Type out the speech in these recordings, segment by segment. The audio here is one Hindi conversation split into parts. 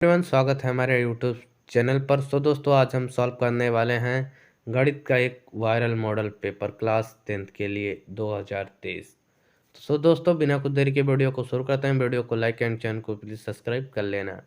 एवरीवन, स्वागत है हमारे यूट्यूब चैनल पर। दोस्तों आज हम सॉल्व करने वाले हैं गणित का एक viral model paper class 10th के लिए 2023। दोस्तों बिना कुछ देरी के वीडियो को शुरू करते हैं। वीडियो को लाइक एंड चैनल को प्लीज़ सब्सक्राइब कर लेना।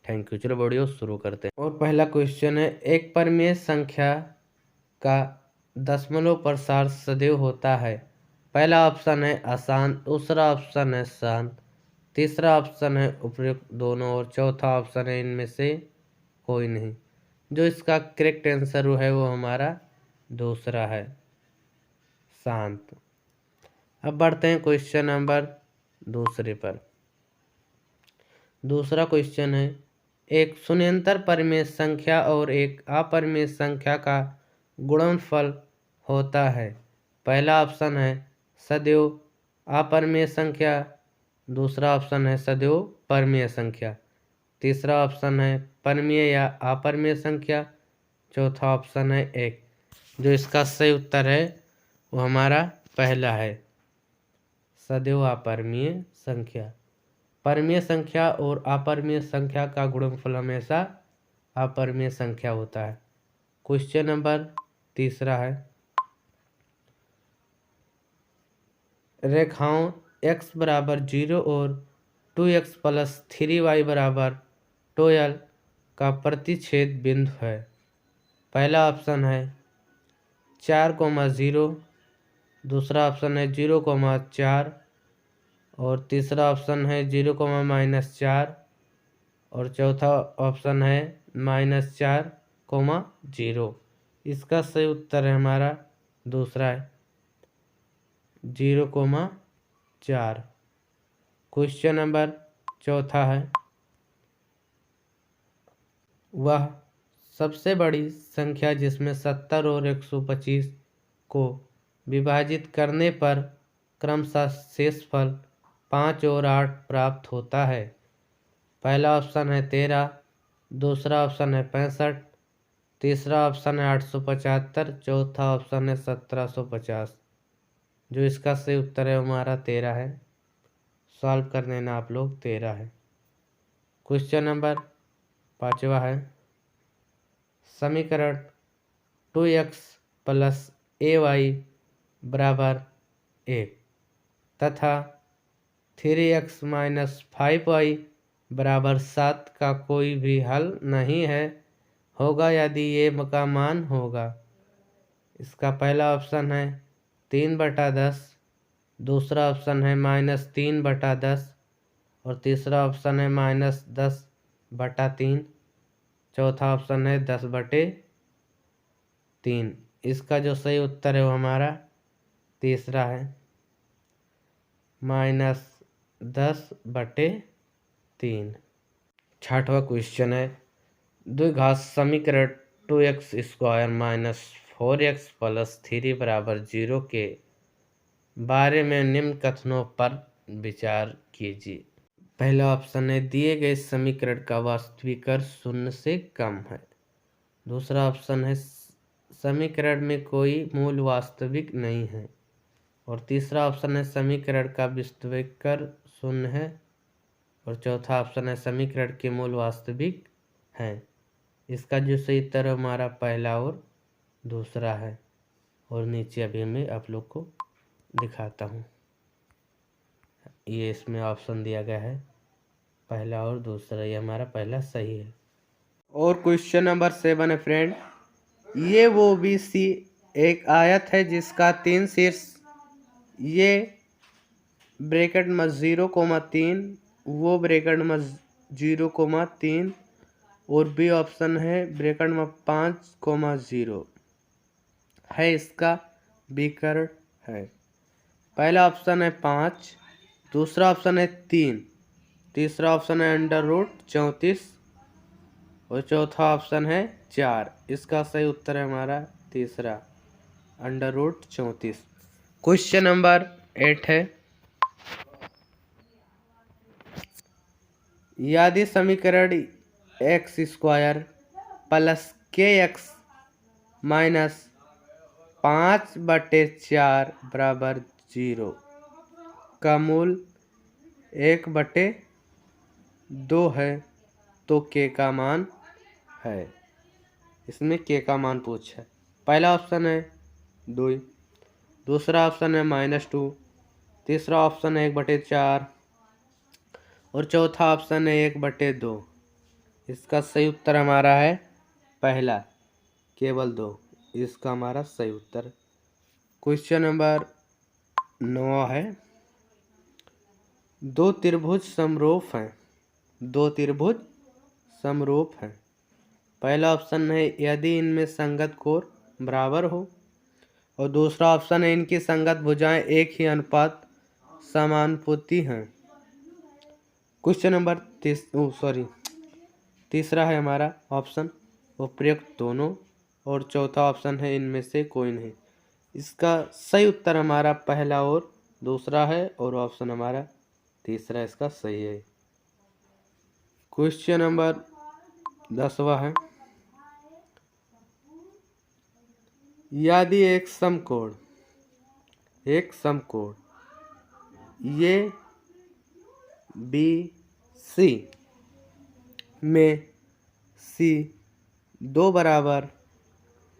Thank you. चलो वीडियो शुरू करते हैं। और पहला क्वेश्चन है, एक परिमेय संख्या का दशमलव प्रसार सदैव होता है। पहला ऑप्शन है आसान, दूसरा ऑप्शन है शांत, तीसरा ऑप्शन है उपयुक्त दोनों और चौथा ऑप्शन है इनमें से कोई नहीं। जो इसका करेक्ट आंसर है वो हमारा दूसरा है, शांत। अब बढ़ते हैं क्वेश्चन नंबर दूसरे पर। दूसरा क्वेश्चन है, एक शून्यंतर परिमेय संख्या और एक अपरिमेय संख्या का गुणनफल होता है। पहला ऑप्शन है सदैव अपरिमेय संख्या, दूसरा ऑप्शन है सदैव परिमेय संख्या, तीसरा ऑप्शन है परिमेय या अपरिमेय संख्या, चौथा ऑप्शन है एक। जो इसका सही उत्तर है वो हमारा पहला है, सदैव अपरिमेय संख्या। परिमेय संख्या और अपरिमेय संख्या का गुणनफल हमेशा अपरिमेय संख्या होता है। क्वेश्चन नंबर तीसरा है, रेखाओं x बराबर 0 और 2x प्लस 3y बराबर 12 का प्रतिच्छेद बिंदु है। पहला ऑप्शन है 4,0, दूसरा ऑप्शन है 0,4 और तीसरा ऑप्शन है 0,-4 और चौथा ऑप्शन है -4,0। इसका सही उत्तर है हमारा दूसरा है 0,4। क्वेश्चन नंबर चौथा है, वह सबसे बड़ी संख्या जिसमें 70 और 125 को विभाजित करने पर क्रमशः शेषफल 5 और 8 प्राप्त होता है। पहला ऑप्शन है 13, दूसरा ऑप्शन है 65, तीसरा ऑप्शन है 875, चौथा ऑप्शन है 1750। जो इसका सही उत्तर है हमारा 13 है। सॉल्व कर देना आप लोग, 13 है। क्वेश्चन नंबर पाँचवा है, समीकरण 2x प्लस ay बराबर 1 तथा 3x माइनस 5y बराबर 7 का कोई भी हल नहीं है होगा यदि ये का मान होगा। इसका पहला ऑप्शन है 3/10, दूसरा ऑप्शन है -3/10 और तीसरा ऑप्शन है -10/3, चौथा ऑप्शन है 10/3। इसका जो सही उत्तर है वो हमारा तीसरा है, -10/3। छठवां क्वेश्चन है, द्विघात समीकरण 2x² माइनस 4x प्लस 3 बराबर 0 के बारे में निम्न कथनों पर विचार कीजिए। पहला ऑप्शन है दिए गए समीकरण का वास्तविक हर 0 से कम है। दूसरा ऑप्शन है समीकरण में कोई मूल वास्तविक नहीं है और तीसरा ऑप्शन है समीकरण का वास्तविक हर 0 है और चौथा ऑप्शन है समीकरण के मूल वास्तविक हैं। इसका जो सही उत्तर हमारा पहला और दूसरा है और नीचे अभी मैं आप लोग को दिखाता हूँ। ये इसमें ऑप्शन दिया गया है पहला और दूसरा, ये हमारा पहला सही है। और क्वेश्चन नंबर 7 है फ्रेंड, ये वो बी सी एक आयत है जिसका 3 शीर्ष ये ब्रैकेट में 0,3 वो ब्रैकेट में 0,3 और बी ऑप्शन है ब्रैकेट में 5,0 है। इसका विकर्ण है। पहला ऑप्शन है 5, दूसरा ऑप्शन है 3, तीसरा ऑप्शन है √34 और चौथा ऑप्शन है 4। इसका सही उत्तर है हमारा तीसरा, √34। क्वेश्चन नंबर 8 है, यदि समीकरण x² प्लस kx माइनस 5/4 बराबर 0 का मूल 1/2 है तो के का मान है। इसमें के का मान पूछा है। पहला ऑप्शन है 2, दूसरा ऑप्शन है -2, तीसरा ऑप्शन है 1/4 और चौथा ऑप्शन है 1/2। इसका सही उत्तर हमारा है पहला, केवल 2। इसका हमारा सही उत्तर। क्वेश्चन नंबर 9 है, दो त्रिभुज समरूप हैं। दो त्रिभुज समरूप हैं। पहला ऑप्शन है यदि इनमें संगत कोण बराबर हो और दूसरा ऑप्शन है इनकी संगत भुजाएं एक ही अनुपात समानुपाती हैं। क्वेश्चन नंबर तीसरा है हमारा ऑप्शन उपयुक्त दोनों और चौथा ऑप्शन है इनमें से कोई नहीं। इसका सही उत्तर हमारा पहला और दूसरा है और ऑप्शन हमारा तीसरा इसका सही है। क्वेश्चन नंबर 10वां है, यदि एक समकोण ये बी सी में सी 2 बराबर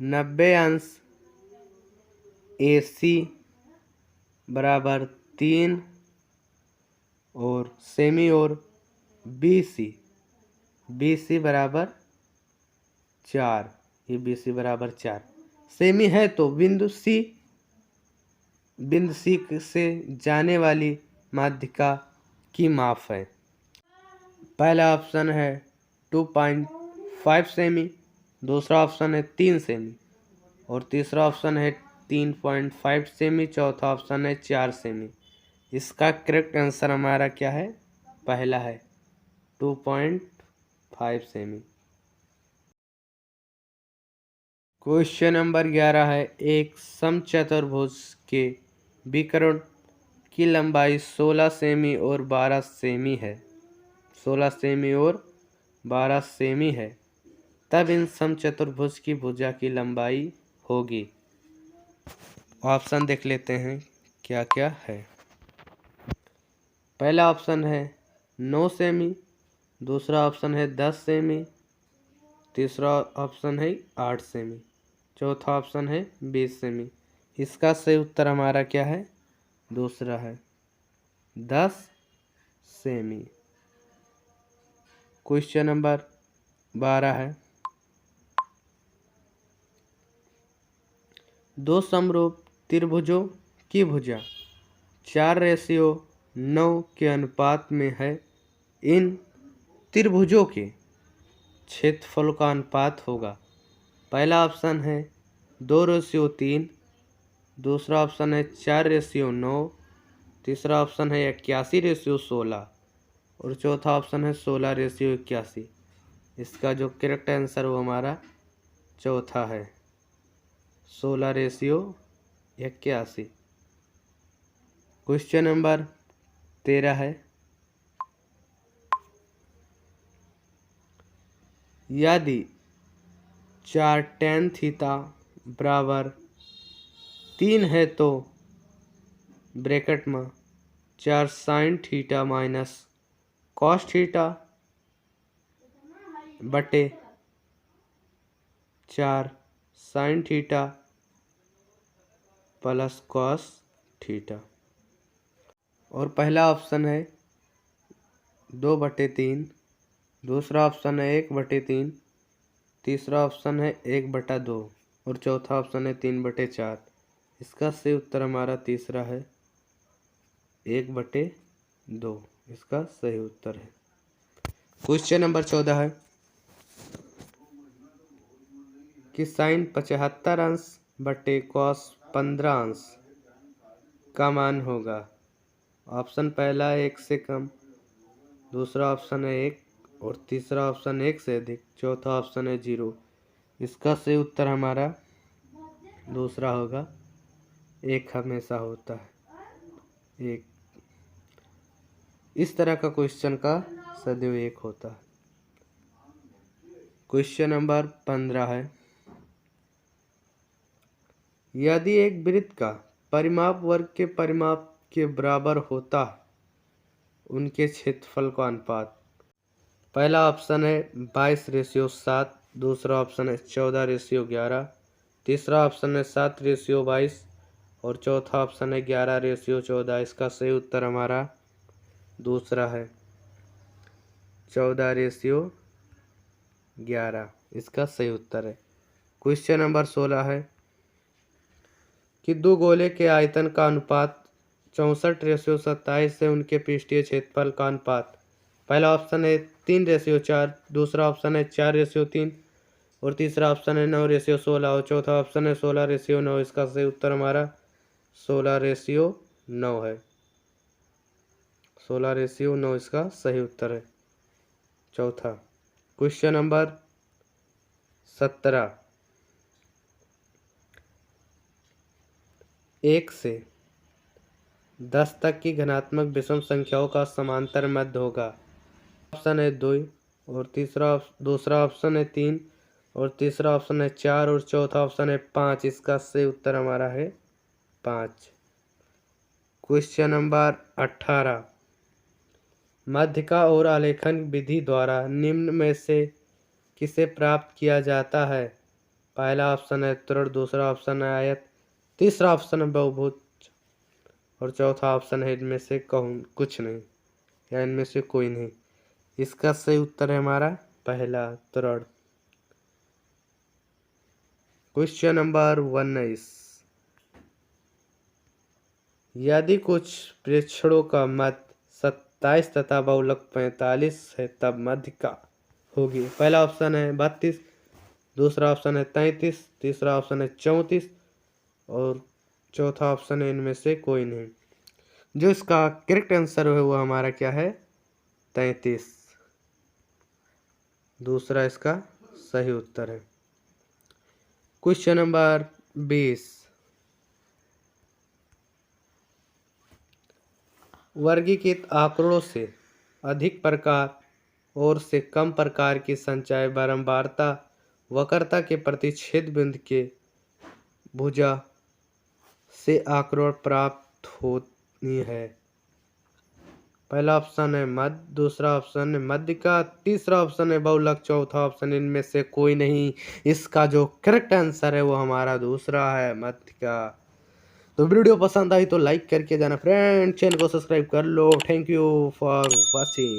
90 अंश, ए सी बराबर 3 और सेमी और बी सी बराबर 4, ये बी सी बराबर 4 सेमी है तो बिंदु सी से जाने वाली माध्यिका की माप है। पहला ऑप्शन है 2.5 सेमी, दूसरा ऑप्शन है 3 सेमी और तीसरा ऑप्शन है 3.5 सेमी, चौथा ऑप्शन है 4 सेमी। इसका करेक्ट आंसर हमारा क्या है? पहला है 2.5 सेमी। क्वेश्चन नंबर 11 है, एक समचतुर्भुज के विकर्ण की लंबाई 16 सेमी और 12 सेमी है। 16 सेमी और 12 सेमी है, तब इन समचतुर्भुज की भुजा की लंबाई होगी। ऑप्शन देख लेते हैं क्या क्या है। पहला ऑप्शन है 9 सेमी, दूसरा ऑप्शन है 10 सेमी, तीसरा ऑप्शन है 8 सेमी, चौथा ऑप्शन है 20 सेमी। इसका सही उत्तर हमारा क्या है? दूसरा है 10 सेमी। क्वेश्चन नंबर 12 है, दो समरूप त्रिभुजों की भुजा 4:9 के अनुपात में है। इन त्रिभुजों के क्षेत्रफल का अनुपात होगा। पहला ऑप्शन है 2:3, दूसरा ऑप्शन है 4:9, तीसरा ऑप्शन है 81:16 और चौथा ऑप्शन है 16:81। इसका जो करेक्ट आंसर वो हमारा चौथा है 16:81। क्वेश्चन नंबर 13 है, यदि 4 tan थीटा बराबर 3 है तो ब्रैकेट में 4 sin theta minus cos theta बटे 4 sin theta plus cos theta. और पहला ऑप्शन है 2/3, दूसरा ऑप्शन है 1/3, तीसरा ऑप्शन है 1/2 और चौथा ऑप्शन है 3/4। इसका सही उत्तर हमारा तीसरा है 1/2। इसका सही उत्तर है। क्वेश्चन नंबर 14 है कि sin 75 अंश बटे cos 15 अंश का मान होगा। ऑप्शन पहला है 1 से कम, दूसरा ऑप्शन है 1 और तीसरा ऑप्शन 1 से अधिक, चौथा ऑप्शन है 0। इसका सही उत्तर हमारा दूसरा होगा, 1 हमेशा होता है 1। इस तरह का क्वेश्चन का सदैव 1 होता है। क्वेश्चन नंबर 15 है, यदि एक वृत्त का परिमाप वर्ग के परिमाप के बराबर होता है, उनके क्षेत्रफल का अनुपात। पहला ऑप्शन है 22:7, दूसरा ऑप्शन है 14:11, तीसरा ऑप्शन है 7:22 और चौथा ऑप्शन है 11:14। इसका सही उत्तर हमारा दूसरा है 14:11। इसका सही उत्तर है। क्वेश्चन नंबर 16 है कि दो गोले के आयतन का अनुपात 64:27 है, उनके पृष्ठीय क्षेत्रफल का अनुपात। पहला ऑप्शन है 3:4, दूसरा ऑप्शन है 4:3 और तीसरा ऑप्शन है 9:16 और चौथा ऑप्शन है 16:9। इसका सही उत्तर हमारा 16:9 है। 16:9 इसका सही उत्तर है चौथा। क्वेश्चन नंबर 17, 1 से 10 तक की धनात्मक विषम संख्याओं का समांतर मध्य होगा। ऑप्शन है 2 और दूसरा ऑप्शन है 3 और तीसरा ऑप्शन है 4 और चौथा ऑप्शन है 5। इसका सही उत्तर हमारा है 5। क्वेश्चन नंबर 18, मध्यिका और आलेखन विधि द्वारा निम्न में से किसे प्राप्त किया जाता है। पहला ऑप्शन है त्रिभुज, दूसरा ऑप्शन है आयत, तीसरा ऑप्शन है बहुभुज और चौथा ऑप्शन है इनमें से कुछ नहीं या इनमें से कोई नहीं। इसका सही उत्तर है हमारा पहला त्रिभुज। क्वेश्चन नंबर 19, यदि कुछ प्रेक्षणों का मध्य 27 तथा बहुलक 45 है तब मध्यिका होगी। पहला ऑप्शन है 32, दूसरा ऑप्शन है 33, तीसरा ऑप्शन है 34 और चौथा ऑप्शन है इनमें से कोई नहीं। जो इसका करेक्ट आंसर है वो हमारा क्या है 33। दूसरा इसका सही उत्तर है। क्वेश्चन नंबर 20, वर्गीकृत आंकड़ों से अधिक प्रकार और से कम प्रकार की संचय बारंबारता वक्रता के प्रतिच्छेद बिंदु के भुजा से आंकड़ों प्राप्त होती है। पहला ऑप्शन है मध्य, दूसरा ऑप्शन है मध्यिका, तीसरा ऑप्शन है बहुलक, चौथा ऑप्शन इनमें से कोई नहीं। इसका जो करेक्ट आंसर है वो हमारा दूसरा है मध्यिका। तो वीडियो पसंद आई तो लाइक करके जाना फ्रेंड, चैनल को सब्सक्राइब कर लो। Thank you for watching.